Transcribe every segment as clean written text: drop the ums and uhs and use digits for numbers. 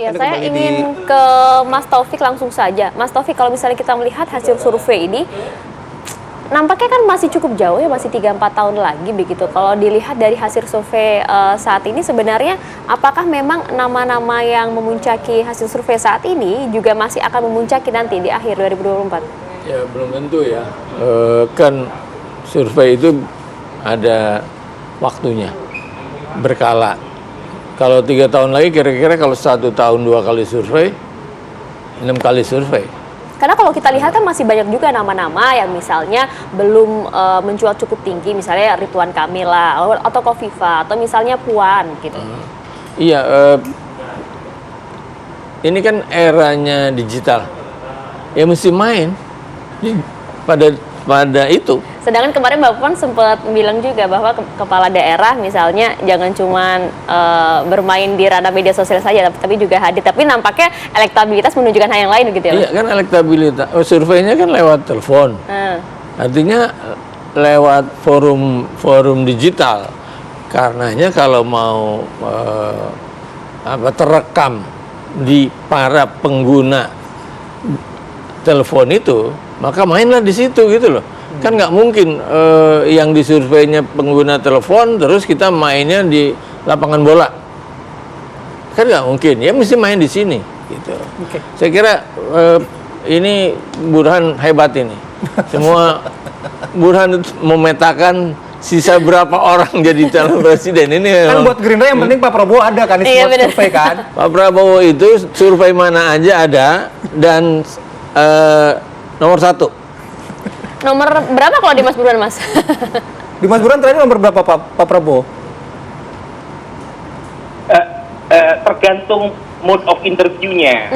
Ya, saya ingin ke Mas Taufik langsung saja. Mas Taufik, kalau misalnya kita melihat hasil survei ini, nampaknya kan masih cukup jauh ya, masih 3-4 tahun lagi begitu. Kalau dilihat dari hasil survei saat ini, sebenarnya apakah memang nama-nama yang memuncaki hasil survei saat ini juga masih akan memuncaki nanti di akhir 2024? Ya, belum tentu ya. Kan survei itu ada waktunya, berkala. Kalau 3 tahun lagi kira-kira kalau 1 tahun 2 kali survei, 6 kali survei. Karena kalau kita lihat kan masih banyak juga nama-nama yang misalnya belum mencuat cukup tinggi, misalnya Ridwan Kamil lah, atau Kofifa, atau misalnya Puan gitu. Iya, ini kan eranya digital, ya mesti main pada itu. Sedangkan kemarin Mbak Puan sempat bilang juga bahwa kepala daerah misalnya jangan cuma bermain di ranah media sosial saja, tapi juga hadir. Tapi nampaknya elektabilitas menunjukkan hal yang lain gitu ya? Iya kan, elektabilitas. Surveinya kan lewat telepon. Artinya lewat forum digital. Karenanya kalau mau terekam di para pengguna telepon itu, maka mainlah di situ gitu loh. Kan nggak mungkin yang disurveinya pengguna telepon terus kita mainnya di lapangan bola, kan nggak mungkin. Ya mesti main di sini gitu. Saya kira ini Burhan hebat ini. Semua Burhan memetakan sisa berapa orang jadi calon presiden. Ini kan buat Gerindra yang penting Pak Prabowo ada kan, iya, survei kan. Pak Prabowo itu survei mana aja ada, dan nomor 1. Nomor berapa kalau di Mas Burhan, Mas? Di Mas Burhan terakhir nomor berapa Pak Prabowo? Tergantung mode of interviewnya.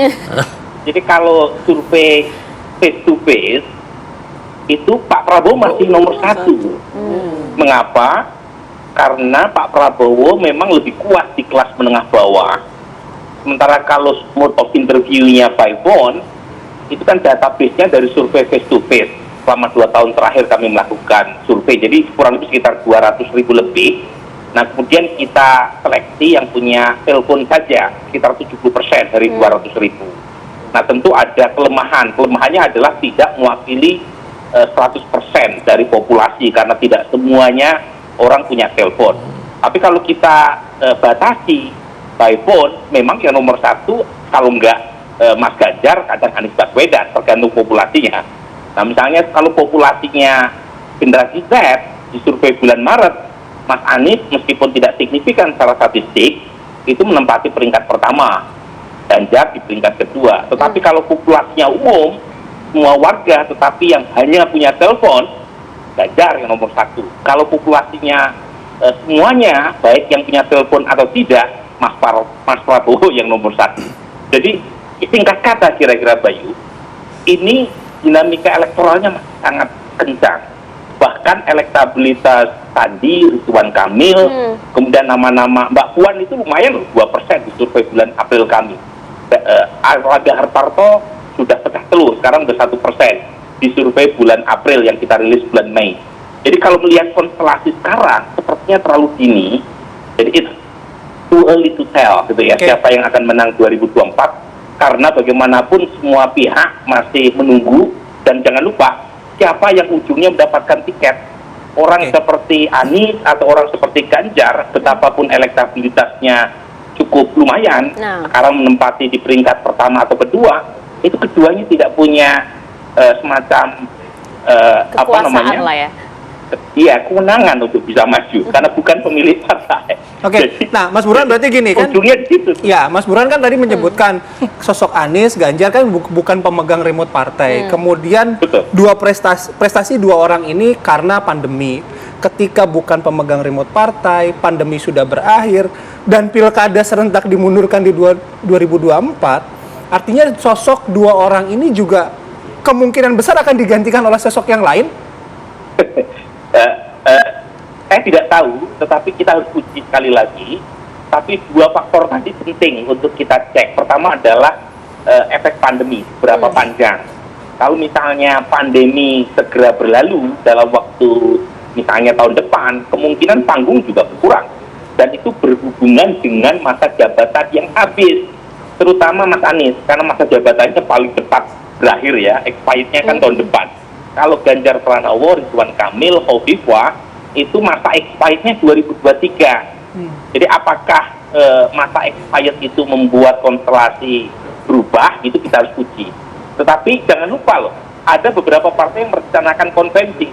Jadi kalau survei face to face itu Pak Prabowo masih nomor 1. Mengapa? Karena Pak Prabowo memang lebih kuat di kelas menengah bawah. Sementara kalau mode of interviewnya by phone, itu kan database-nya dari survei face to face. Selama 2 tahun terakhir kami melakukan survei, jadi kurang lebih sekitar 200.000 lebih. Nah, kemudian kita seleksi yang punya telepon saja sekitar 70% dari 200.000. Nah, tentu ada kelemahan. Kelemahannya adalah tidak mewakili 100% dari populasi, karena tidak semuanya orang punya telepon. Tapi kalau kita batasi by phone, memang yang nomor 1 kalau enggak Mas Ganjar, kadang Anies Baswedan, tergantung populasinya. Nah, misalnya kalau populasinya generasi Z di survei bulan Maret, Mas Anies meskipun tidak signifikan secara statistik itu menempati peringkat pertama, Ganjar di peringkat kedua. Tetapi kalau populasinya umum, semua warga tetapi yang hanya punya telepon, Ganjar yang nomor 1. Kalau populasinya semuanya, baik yang punya telepon atau tidak, Mas Prabowo yang nomor 1. Jadi singkat kata kira-kira Bayu, ini dinamika elektoralnya masih sangat kencang. Bahkan elektabilitas tadi Ridwan Kamil, kemudian nama-nama Mbak Puan itu lumayan 2% di survei bulan April kami. Erlangga Hartarto sudah pecah telur, sekarang udah 1% di survei bulan April yang kita rilis bulan Mei. Jadi kalau melihat konstelasi sekarang, sepertinya terlalu dini. Jadi it's too early to tell gitu ya, siapa yang akan menang 2024. Karena bagaimanapun semua pihak masih menunggu, dan jangan lupa siapa yang ujungnya mendapatkan tiket. Orang seperti Anies atau orang seperti Ganjar, betapapun elektabilitasnya cukup lumayan, sekarang menempati di peringkat pertama atau kedua, itu keduanya tidak punya semacam kekuasaan lah ya. Iya, kewenangan untuk bisa maju karena bukan pemilih partai. Nah Mas Burhan berarti gini kan? Ujungnya di situ. Ya, Mas Burhan kan tadi menyebutkan sosok Anies, Ganjar kan bukan pemegang remote partai. Kemudian dua prestasi dua orang ini karena pandemi. Ketika bukan pemegang remote partai, pandemi sudah berakhir dan pilkada serentak dimundurkan di 2024, artinya sosok dua orang ini juga kemungkinan besar akan digantikan oleh sosok yang lain. Saya tidak tahu, tetapi kita harus uji sekali lagi. Tapi 2 faktor tadi penting untuk kita cek. Pertama adalah efek pandemi, berapa panjang. Kalau misalnya pandemi segera berlalu dalam waktu misalnya tahun depan, kemungkinan panggung juga berkurang. Dan itu berhubungan dengan masa jabatan yang habis. terutama Mas Anies, karena masa jabatannya paling cepat berakhir ya, expirednya kan tahun depan. Kalau Ganjar Pranowo, Ridwan Kamil, Hovifah, itu masa expirednya 2023. Jadi apakah masa expired itu membuat konstelasi berubah, itu kita harus uji. Tetapi jangan lupa loh, ada beberapa partai yang merencanakan konvensi,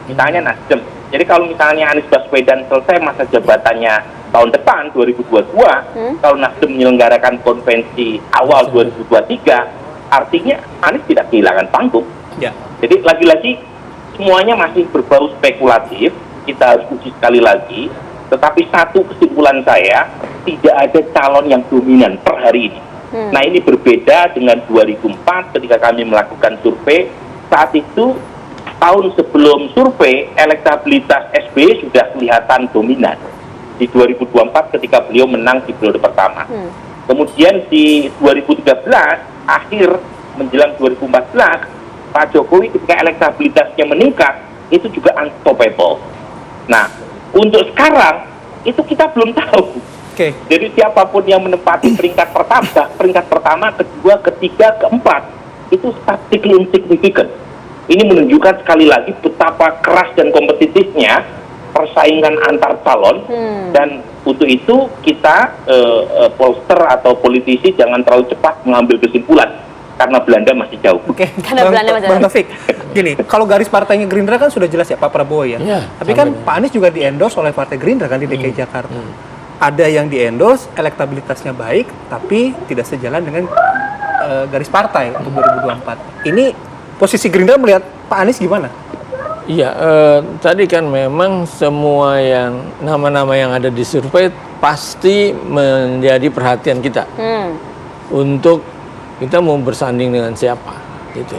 misalnya Nasdem. Jadi kalau misalnya Anies Baswedan selesai masa jabatannya tahun depan 2022, kalau Nasdem menyelenggarakan konvensi awal 2023, artinya Anies tidak kehilangan panggung. Ya. Jadi lagi-lagi semuanya masih berbau spekulatif, kita harus uji sekali lagi. Tetapi satu kesimpulan saya, tidak ada calon yang dominan per hari ini. Nah ini berbeda dengan 2004 ketika kami melakukan survei. Saat itu tahun sebelum survei elektabilitas SBY sudah kelihatan dominan di 2024 ketika beliau menang di periode pertama. Kemudian di 2013 akhir menjelang 2014 Pak Jokowi ketika elektabilitasnya meningkat itu juga unstoppable. Nah untuk sekarang itu kita belum tahu. Oke. Jadi siapapun yang menempati peringkat pertama, kedua, ketiga, keempat, itu statistically insignificant. Ini menunjukkan sekali lagi betapa keras dan kompetitifnya persaingan antar calon, dan untuk itu kita pollster atau politisi jangan terlalu cepat mengambil kesimpulan karena Belanda masih jauh. Oke, Karena Belanda masih Bang Taufik, gini, kalau garis partainya Gerindra kan sudah jelas ya Pak Prabowo ya. Iya, Tapi kan Pak Anies juga di-endorse oleh Partai Gerindra kan di DKI Jakarta. Ada yang di-endorse, elektabilitasnya baik, tapi tidak sejalan dengan garis partai untuk 2024. Ini posisi Gerindra melihat Pak Anies gimana? Iya, tadi kan memang semua yang nama-nama yang ada di survei pasti menjadi perhatian kita untuk kita mau bersanding dengan siapa, gitu.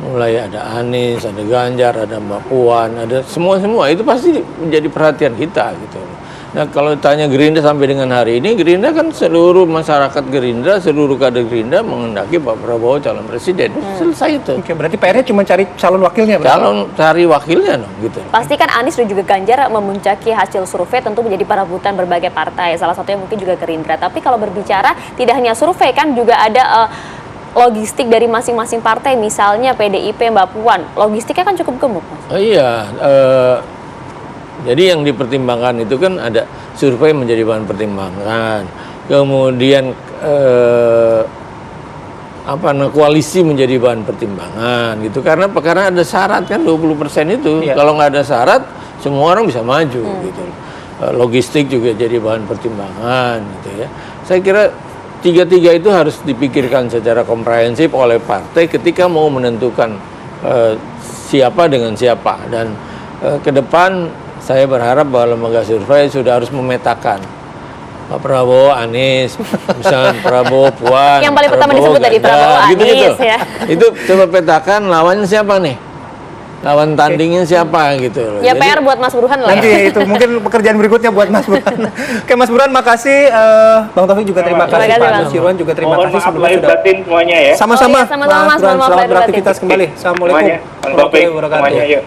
Mulai ada Anies, ada Ganjar, ada Mbak Puan, ada semua itu pasti menjadi perhatian kita, gitu. Nah kalau tanya Gerindra sampai dengan hari ini, Gerindra kan seluruh masyarakat Gerindra, seluruh kader Gerindra menghendaki Pak Prabowo calon presiden. Selesai itu. Oke, berarti PR-nya cuma cari calon wakilnya, berarti? Cari wakilnya dong, gitu. Pasti kan Anies dan juga Ganjar memuncaki hasil survei tentu menjadi perebutan berbagai partai. Salah satunya mungkin juga Gerindra. Tapi kalau berbicara tidak hanya survei kan juga ada logistik dari masing-masing partai. Misalnya PDIP, Mbak Puan. Logistiknya kan cukup gemuk, Mas. Oh iya, jadi yang dipertimbangkan itu kan ada survei menjadi bahan pertimbangan. Kemudian koalisi menjadi bahan pertimbangan gitu. Karena ada syarat kan 20% itu. Iya. Kalau nggak ada syarat, semua orang bisa maju gitu. Logistik juga jadi bahan pertimbangan gitu ya. Saya kira tiga-tiga itu harus dipikirkan secara komprehensif oleh partai ketika mau menentukan siapa dengan siapa. Dan ke depan saya berharap bahwa lembaga survei sudah harus memetakan Pak Prabowo, Anies, misalnya Prabowo, Puan. Yang paling pertama disebut tadi Prabowo, Anies ya. Itu coba petakan lawannya siapa nih? Lawan tandingnya siapa gitu loh. Ya PR buat Mas Burhan lah Nanti ya. itu mungkin pekerjaan berikutnya buat Mas Burhan. Oke, Mas Burhan, makasih. Bang Taufik juga terima kasih. Terima kasih, Pak Bang. Nusirwan juga terima Mohon kasih maaf sebelumnya lahir sudah. batin semuanya ya. Sama-sama. Oh iya, sama-sama, Mas. Burhan, Mohon maaf selamat lahir beraktivitas batin. kembali. Assalamualaikum Semuanya. Bang Taufik, semuanya yuk.